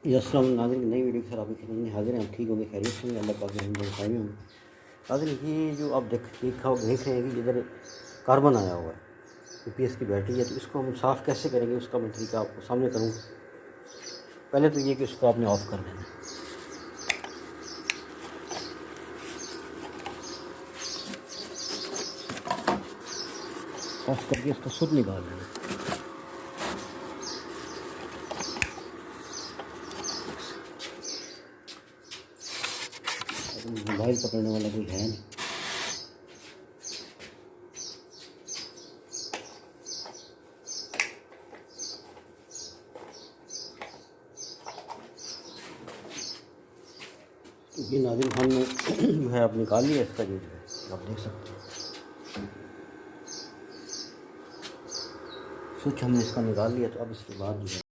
अस्सलाम नाज़रीन, नई वीडियो के साथ आपकी खिदमत में हाजिर हैं। हम ठीक होंगे, खैरियत से होंगे, अल्लाह पाक के रहम व रहम होंगे। नाज़रीन, ये जो आप देख रहे हैं कि इधर कार्बन आया हुआ है, यूपीएस की बैटरी है, तो इसको हम साफ़ कैसे करेंगे उसका मैं तरीका आपको सामने करूँगा। पहले तो ये कि उसको आपने ऑफ़ कर देना है। ऑफ़ करके इसका सुत निकाल लेना। मोबाइल पकड़ने वाला कोई है नहीं। ये नाज़रीन हमने जो है अब निकाल लिया इसका, जो है आप देख सकते हैं स्विच हमने इसका निकाल लिया। तो अब इसके बाद जो है